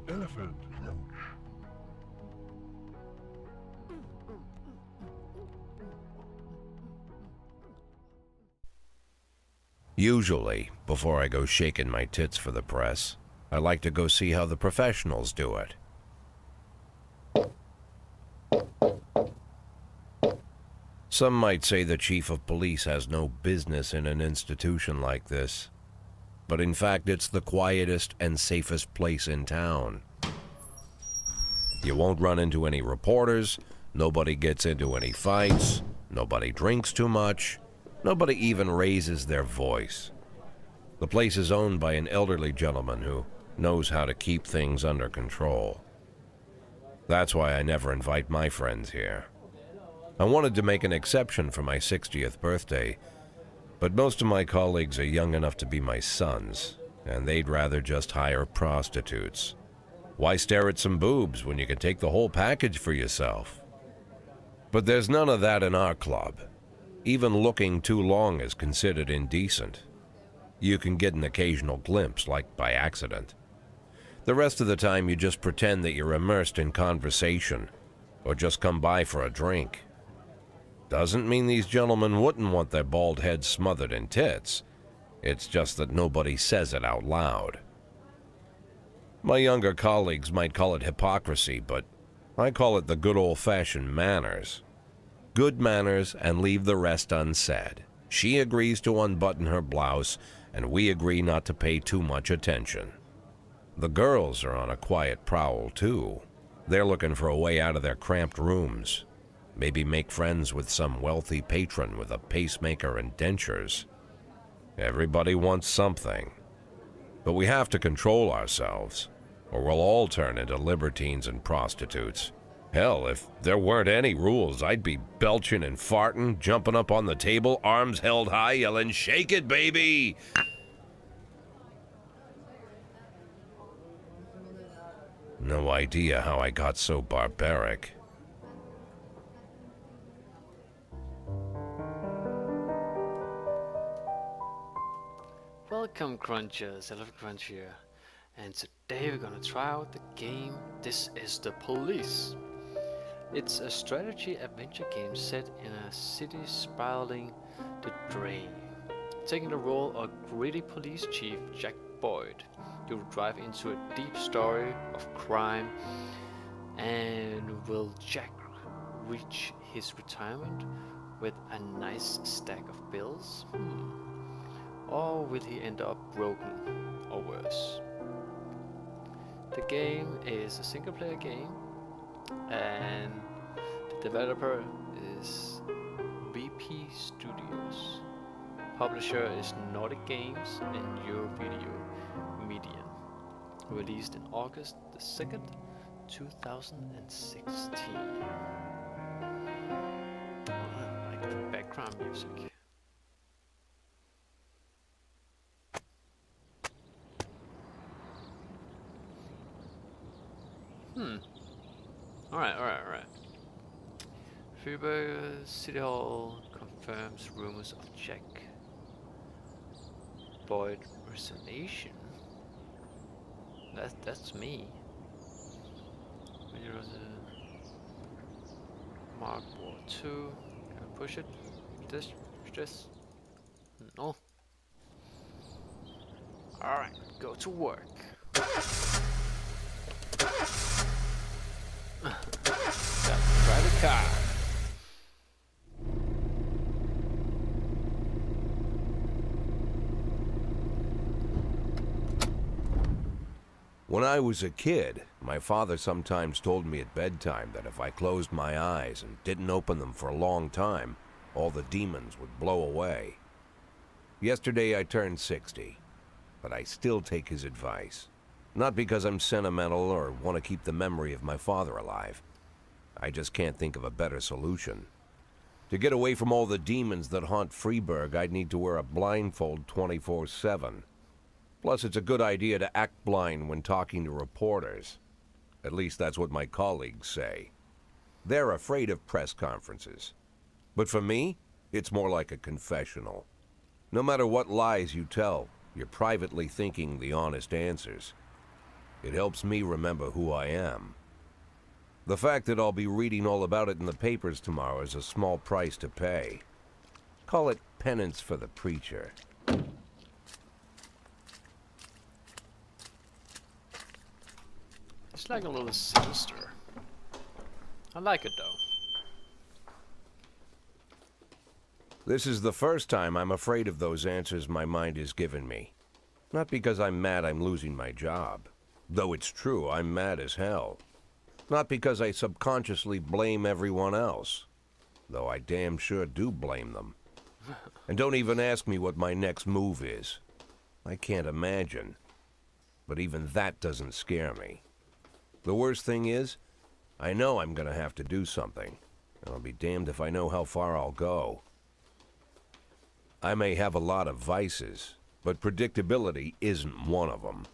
ElephantCrunch. Usually, before I go shaking my tits for the press, I like to go see how the professionals do it. Some might say the chief of police has no business in an institution like this, but in fact it's the quietest and safest place in town. You won't run into any reporters, nobody gets into any fights, nobody drinks too much, nobody even raises their voice. The place is owned by an elderly gentleman who knows how to keep things under control. That's why I never invite my friends here. I wanted to make an exception for my 60th birthday, but most of my colleagues are young enough to be my sons, and they'd rather just hire prostitutes. Why stare at some boobs when you can take the whole package for yourself? But there's none of that in our club. Even looking too long is considered indecent. You can get an occasional glimpse, like by accident. The rest of the time you just pretend that you're immersed in conversation, or just come by for a drink. Doesn't mean these gentlemen wouldn't want their bald heads smothered in tits. It's just that nobody says it out loud. My younger colleagues might call it hypocrisy, but I call it the good old-fashioned manners. Good manners and leave the rest unsaid. She agrees to unbutton her blouse, and we agree not to pay too much attention. The girls are on a quiet prowl, too. They're looking for a way out of their cramped rooms. Maybe make friends with some wealthy patron with a pacemaker and dentures. Everybody wants something. But we have to control ourselves, or we'll all turn into libertines and prostitutes. Hell, if there weren't any rules, I'd be belching and farting, jumping up on the table, arms held high, yelling, "Shake it, baby!" No idea how I got so barbaric. Welcome Crunchers, ElephantCrunch here, and today we're gonna try out the game This Is the Police. It's a strategy adventure game set in a city spiraling the drain. Taking the role of gritty police chief Jack Boyd, you will drive into a deep story of crime, and will Jack reach his retirement with a nice stack of bills? Or will he end up broken, or worse? The game is a single player game, and the developer is VP Studios. Publisher is Nordic Games and Eurovideo Media. Released in August the 2nd, 2016. I like the background music. Alright. Freiburg City Hall confirms rumors of Jack Boyd resignation. That's me. There was a Mark War 2. Can I push it? This? No. Alright, go to work. Try the car. When I was a kid, my father sometimes told me at bedtime that if I closed my eyes and didn't open them for a long time, all the demons would blow away. Yesterday I turned 60, but I still take his advice. Not because I'm sentimental or want to keep the memory of my father alive. I just can't think of a better solution. To get away from all the demons that haunt Freiburg, I'd need to wear a blindfold 24/7. Plus, it's a good idea to act blind when talking to reporters. At least that's what my colleagues say. They're afraid of press conferences. But for me, it's more like a confessional. No matter what lies you tell, you're privately thinking the honest answers. It helps me remember who I am. The fact that I'll be reading all about it in the papers tomorrow is a small price to pay. Call it penance for the preacher. It's like a little sinister. I like it though. This is the first time I'm afraid of those answers my mind has given me. Not because I'm mad I'm losing my job. Though it's true, I'm mad as hell. Not because I subconsciously blame everyone else. Though I damn sure do blame them. And don't even ask me what my next move is. I can't imagine. But even that doesn't scare me. The worst thing is, I know I'm gonna have to do something. And I'll be damned if I know how far I'll go. I may have a lot of vices, but predictability isn't one of them.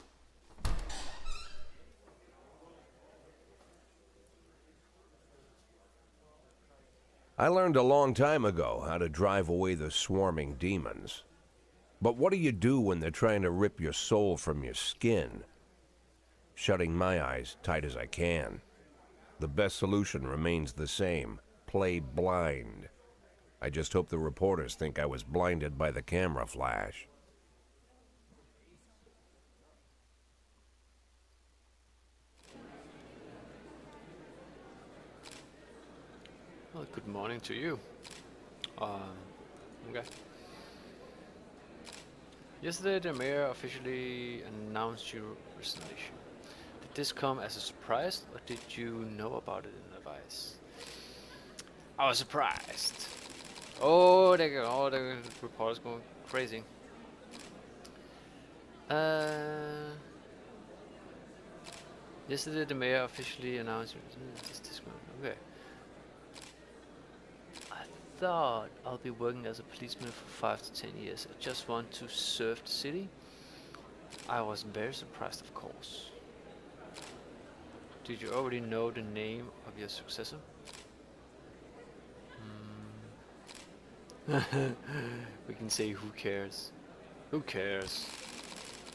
I learned a long time ago how to drive away the swarming demons. But what do you do when they're trying to rip your soul from your skin? Shutting my eyes tight as I can. The best solution remains the same: play blind. I just hope the reporters think I was blinded by the camera flash. Well, good morning to you. Okay. Yesterday, the mayor officially announced your resignation. Did this come as a surprise, or did you know about it in advance? I was surprised. Oh, the reporters going crazy. Yesterday, the mayor officially announced. Okay. I thought I'll be working as a policeman for 5 to 10 years. I just want to serve the city. I was very surprised, of course. Did you already know the name of your successor? We can say who cares. Who cares?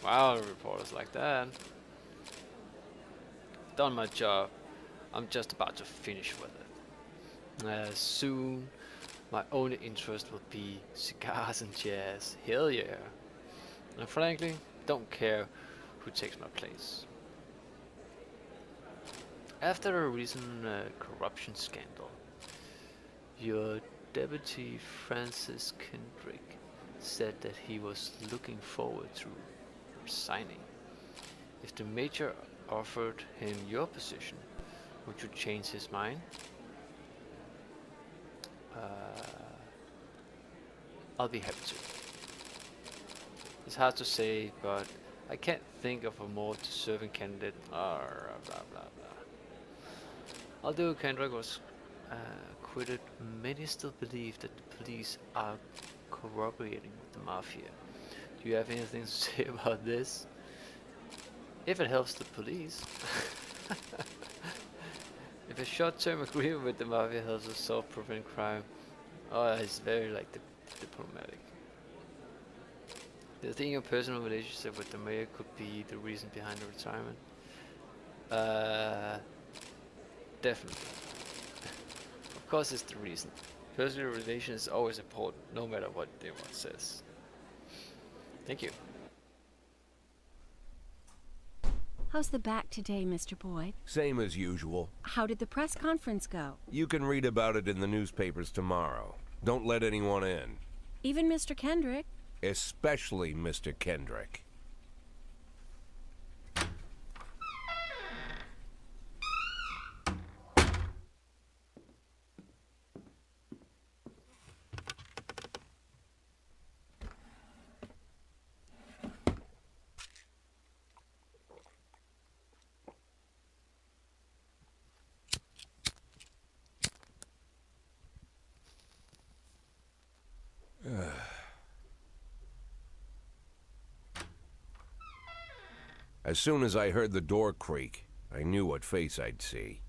Wow, reporters like that. Done my job. I'm just about to finish with it. Soon, my only interest will be cigars and jazz. Hell yeah. And frankly, don't care who takes my place. After a recent corruption scandal, your deputy Francis Kendrick said that he was looking forward to resigning. If the major offered him your position, would you change his mind? I'll be happy to. It's hard to say, but I can't think of a more deserving candidate. Blah blah blah. Although Kendrick was acquitted, many still believe that the police are cooperating with the mafia. Do you have anything to say about this? If it helps the police. If a short-term agreement with the mafia helps us solve prevent crime, it's very like diplomatic. Do you think your personal relationship with the mayor could be the reason behind the retirement? Definitely. Of course it's the reason. Personal relations is always important, no matter what anyone says. Thank you. How's the back today, Mr. Boyd? Same as usual. How did the press conference go? You can read about it in the newspapers tomorrow. Don't let anyone in. Even Mr. Kendrick? Especially Mr. Kendrick. As soon as I heard the door creak, I knew what face I'd see.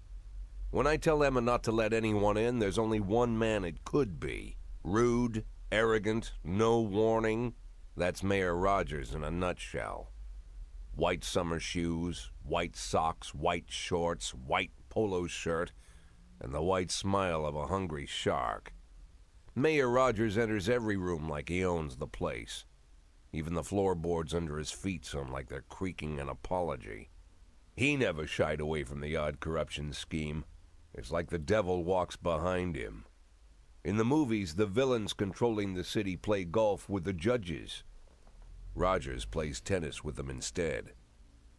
When I tell Emma not to let anyone in, there's only one man it could be. Rude, arrogant, no warning. That's Mayor Rogers in a nutshell. White summer shoes, white socks, white shorts, white polo shirt, and the white smile of a hungry shark. Mayor Rogers enters every room like he owns the place. Even the floorboards under his feet sound like they're creaking an apology. He never shied away from the odd corruption scheme. It's like the devil walks behind him. In the movies, the villains controlling the city play golf with the judges. Rogers plays tennis with them instead.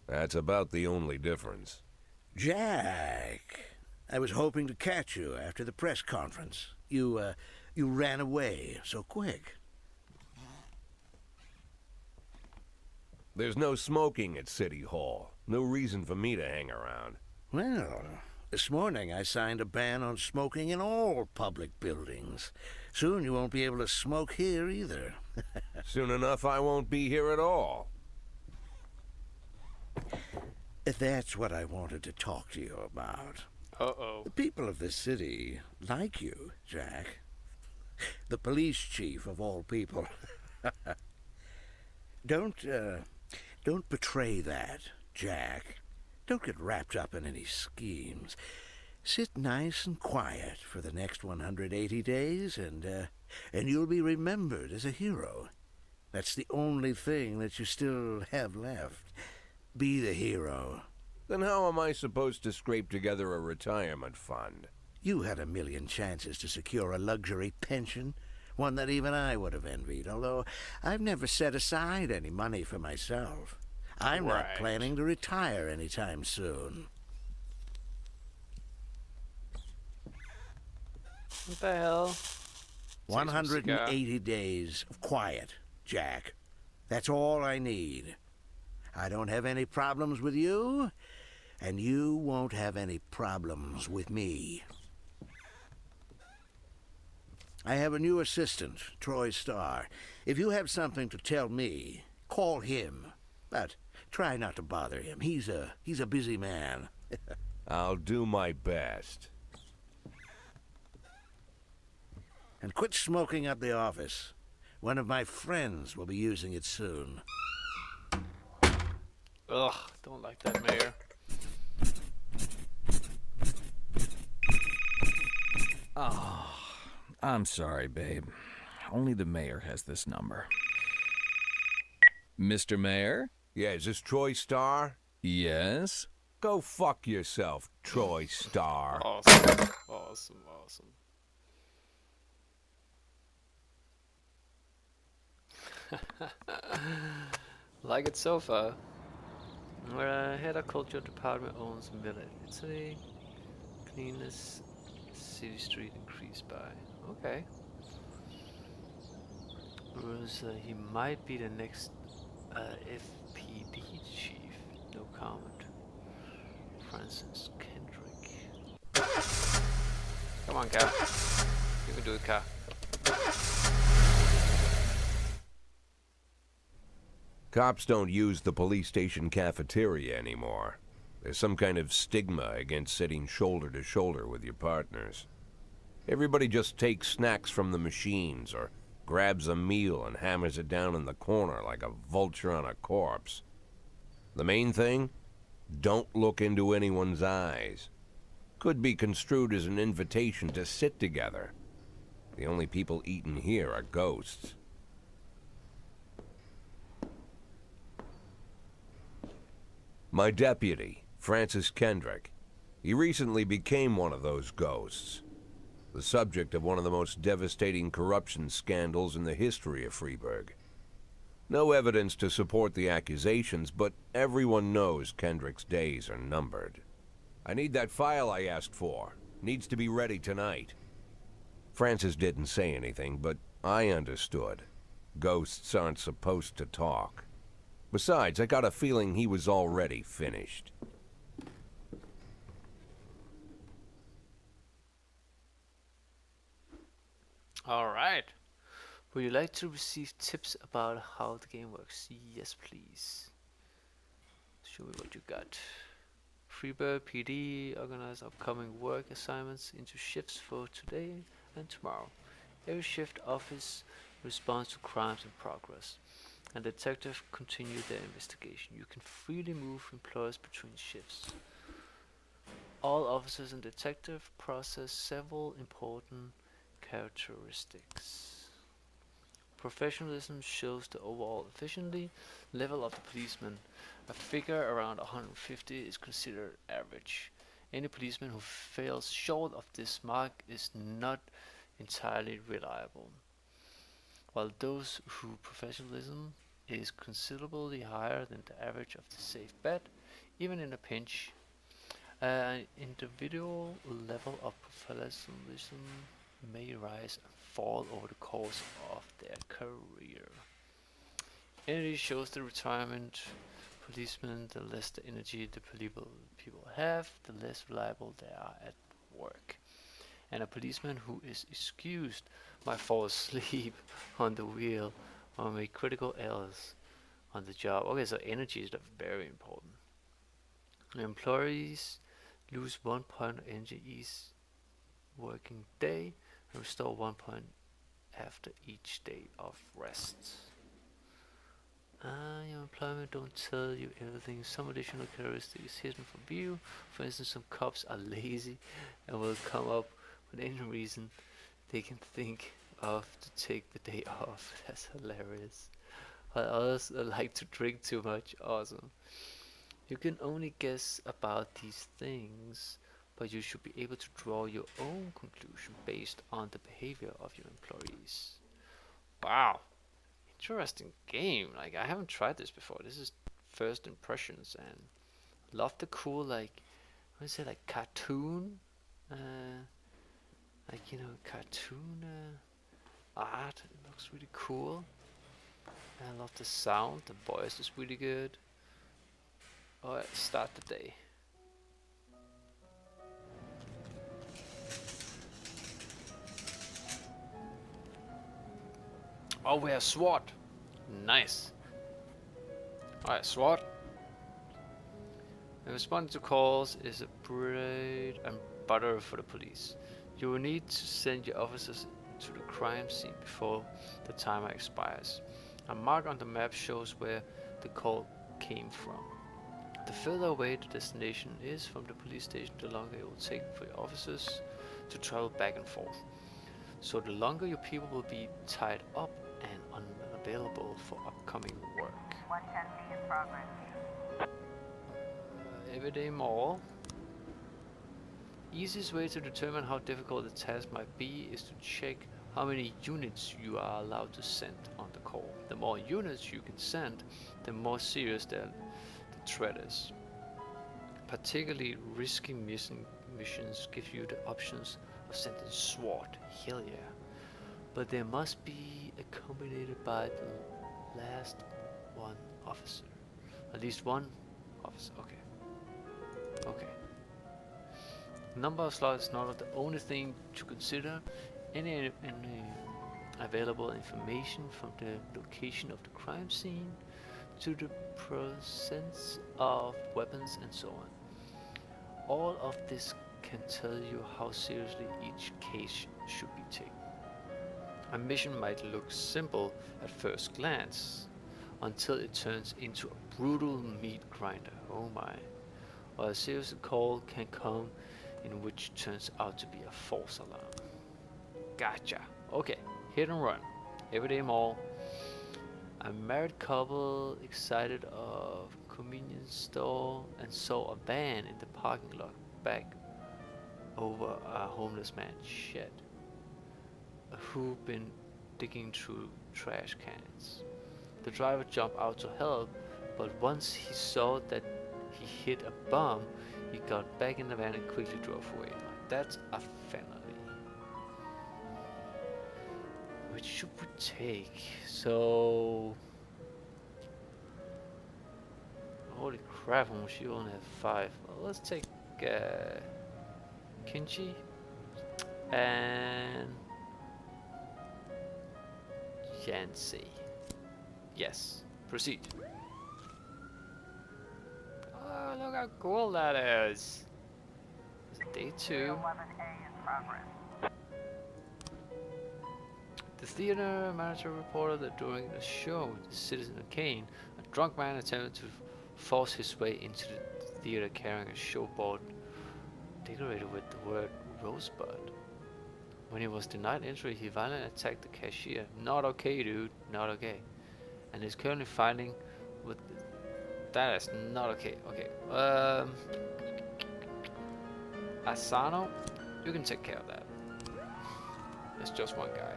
That's about the only difference. Jack, I was hoping to catch you after the press conference. You ran away so quick. There's no smoking at City Hall. No reason for me to hang around. Well, this morning I signed a ban on smoking in all public buildings. Soon you won't be able to smoke here either. Soon enough, I won't be here at all. That's what I wanted to talk to you about. Uh-oh. The people of this city like you, Jack. The police chief of all people. Don't betray that, Jack. Don't get wrapped up in any schemes. Sit nice and quiet for the next 180 days, and you'll be remembered as a hero. That's the only thing that you still have left. Be the hero. Then how am I supposed to scrape together a retirement fund? You had a million chances to secure a luxury pension, one that even I would have envied, although I've never set aside any money for myself. I'm not planning to retire anytime soon. What the hell? 180 days of quiet, Jack. That's all I need. I don't have any problems with you, and you won't have any problems with me. I have a new assistant, Troy Starr. If you have something to tell me, call him. But try not to bother him. He's a busy man. I'll do my best. And quit smoking up the office. One of my friends will be using it soon. Ugh, don't like that, Mayor. Oh, I'm sorry, babe. Only the mayor has this number. Mr. Mayor? Yeah, is this Troy Starr? Yes? Go fuck yourself, Troy Starr. Awesome, awesome, awesome. Like it so far. Head of culture department owns Millet. Italy. Cleanness. City street increased by. Okay. Whereas he might be the next FPD chief. No comment. Francis Kendrick. Come on, Cap. You can do it, Cap. Cops don't use the police station cafeteria anymore. There's some kind of stigma against sitting shoulder to shoulder with your partners. Everybody just takes snacks from the machines or grabs a meal and hammers it down in the corner like a vulture on a corpse. The main thing? Don't look into anyone's eyes. Could be construed as an invitation to sit together. The only people eating here are ghosts. My deputy, Francis Kendrick. He recently became one of those ghosts. The subject of one of the most devastating corruption scandals in the history of Freeburg. No evidence to support the accusations, but everyone knows Kendrick's days are numbered. I need that file I asked for. Needs to be ready tonight. Francis didn't say anything, but I understood. Ghosts aren't supposed to talk. Besides, I got a feeling he was already finished. Alright. Would you like to receive tips about how the game works? Yes, please. Show me what you got. Freebird PD organize upcoming work assignments into shifts for today and tomorrow. Every shift office responds to crimes in progress. and detectives continue their investigation. You can freely move employees between shifts. All officers and detectives possess several important characteristics. Professionalism shows the overall efficiency level of the policeman. A figure around 150 is considered average. Any policeman who falls short of this mark is not entirely reliable, while those whose professionalism is considerably higher than the average of the safe bet, even in a pinch. An individual level of professionalism may rise and fall over the course of their career. Energy shows the retirement policeman. The less the energy the people have, the less reliable they are at work. And a policeman who is excused might fall asleep on the wheel or make critical errors on the job. Okay, so energy is very important. Employees lose 1 point of energy each working day and restore 1 point after each day of rest. Your employment don't tell you everything. Some additional characteristics hidden from view. For instance, some cops are lazy and will come up with any reason they can think of to take the day off. That's hilarious. While others like to drink too much. Awesome. You can only guess about these things, but you should be able to draw your own conclusion based on the behavior of your employees. Wow. Interesting game. Like, I haven't tried this before. This is first impressions, and love the cool, like, what is it, like cartoon, cartoon art. It looks really cool. I love the sound. The voice is really good. Alright, start the day. Oh, we have SWAT. Nice. Alright, SWAT. Responding to calls is a bread and butter for the police. You will need to send your officers to the crime scene before the timer expires. A mark on the map shows where the call came from. The further away the destination is from the police station, the longer it will take for your officers to travel back and forth. So the longer your people will be tied up and unavailable for upcoming work. 110B in progress. Everyday Mall. Easiest way to determine how difficult the task might be is to check how many units you are allowed to send on the call. The more units you can send, the more serious the threat is. Particularly risky missions give you the options of sending SWAT. Hell yeah. But they must be accompanied by the last one officer. At least one officer. Okay. Number of slots is not the only thing to consider. Any available information from the location of the crime scene to the presence of weapons and so on. All of this can tell you how seriously each case should be taken. A mission might look simple at first glance, until it turns into a brutal meat grinder, oh my. Or a serious call can come in which turns out to be a false alarm. Gotcha. Okay, hit and run. Everyday Mall. A married couple excited of convenience store and saw a van in the parking lot back over a homeless man's shed who been digging through trash cans. The driver jumped out to help, but once he saw that he hit a bomb, he got back in the van and quickly drove away. That's a family. Which should we take? So, holy crap, she only have 5. Well, let's take Kinchi and Yancy. Yes, proceed. Oh, look how cool that is. It's day 2. 11A in progress. The theater manager reported that during the show, the Citizen Kane, a drunk man attempted to force his way into the theater carrying a showboard decorated with the word Rosebud. When he was denied entry, he violently attacked the cashier. Not okay, dude. Not okay. And is currently fighting with the... That is not okay. Okay. Asano, you can take care of that. It's just one guy.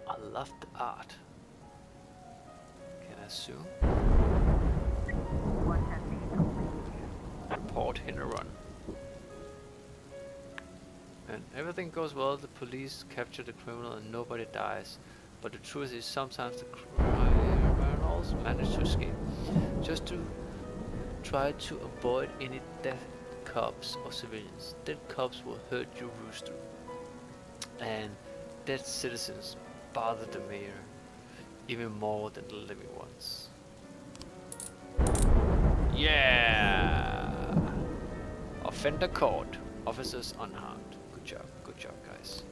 I love the art. Can I assume? 110B complete. Report hit and run. And everything goes well, the police capture the criminal and nobody dies. But the truth is sometimes the criminals manage to escape. Just to try to avoid any dead cops or civilians. Dead cops will hurt your rooster. And dead citizens bother the mayor even more than the living ones. Yeah! Offender caught. Officers unharmed. Good job guys.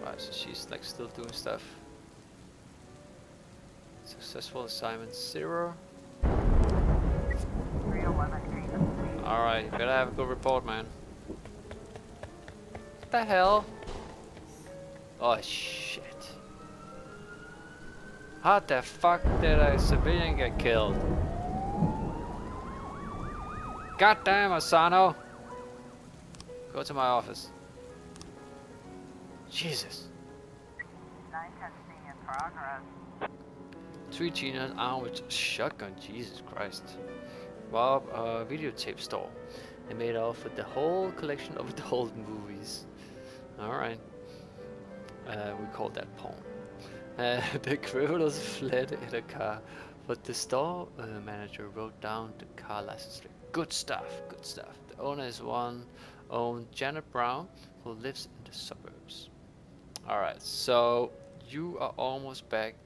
Alright, so she's like still doing stuff. Successful assignment 0. 311A complete. Alright, you better have a good report, man. What the hell? Oh shit. How the fuck did a civilian get killed? Goddamn, Asano! Go to my office. Jesus. 910C in progress. 3 teenagers armed with shotgun. Jesus Christ. Rob a videotape store. They made off with the whole collection of the old movies. Alright. We call that porn. The criminals fled in a car, but the store manager wrote down the car license plate. Good stuff, good stuff. The owner is one owned Janet Brown, who lives in the suburbs. Alright, so you are almost back.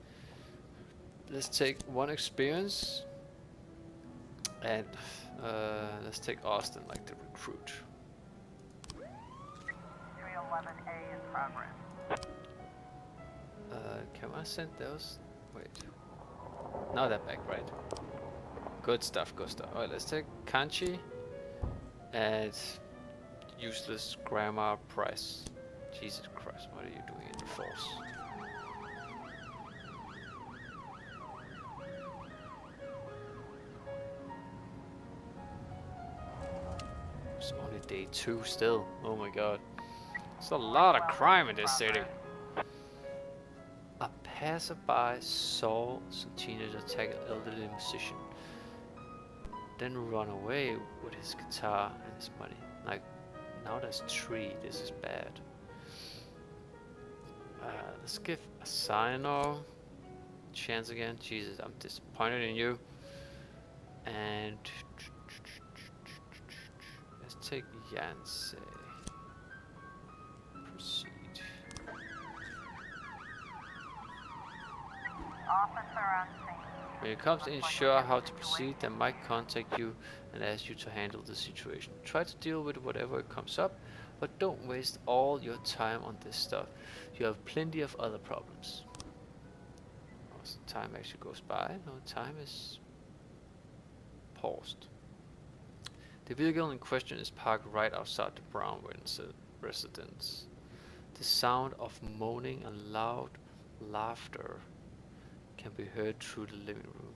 Let's take one experience and let's take Austin, like the recruit. 311A in progress. Can I send those? Wait. Now they're back, right? Good stuff, good stuff. Alright, let's take Kanchi and useless grammar price. Jesus Christ, what are you doing in the force? It's only day 2 still. Oh my god. There's a lot of crime in this city. A passerby saw some teenagers attack an elderly musician, then run away with his guitar and his money. Like, now there's 3. This is bad. Let's give Asano a chance again. Jesus, I'm disappointed in you. And let's take Yansei. Proceed. Officer on scene. When it comes to ensure how to proceed, they might contact you and ask you to handle the situation. Try to deal with whatever comes up, but don't waste all your time on this stuff. You have plenty of other problems. Oh, so time actually goes by. No, time is paused. The vehicle in question is parked right outside the Brown residence. The sound of moaning and loud laughter can be heard through the living room.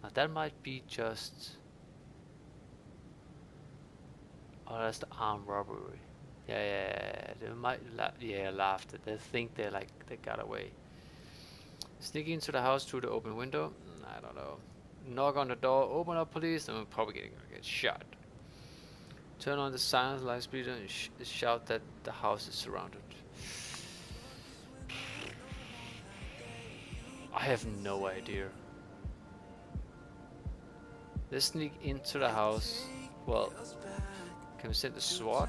Now that might be just... Oh, that's the armed robbery. Yeah. They might laughter. They think they got away. Sneaking into the house through the open window? I don't know. Knock on the door, open up police, and we're probably gonna get shot. Turn on the silence light speeder and shout that the house is surrounded. I have no idea. Let's sneak into the house. Well, can we send the SWAT?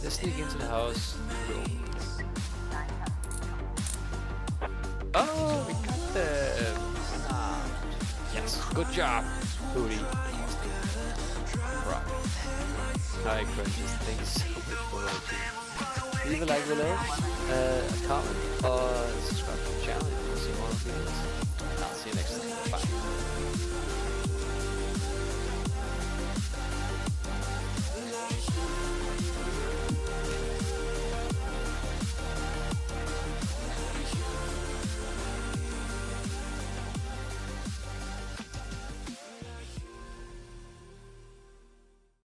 Let's sneak into the house. Oh, we got them! Ah, yes, good job, Booty. Right. Hi, Crunches. Thanks so much for watching. Leave a like below, a comment, or subscribe to the channel if you want to see more videos.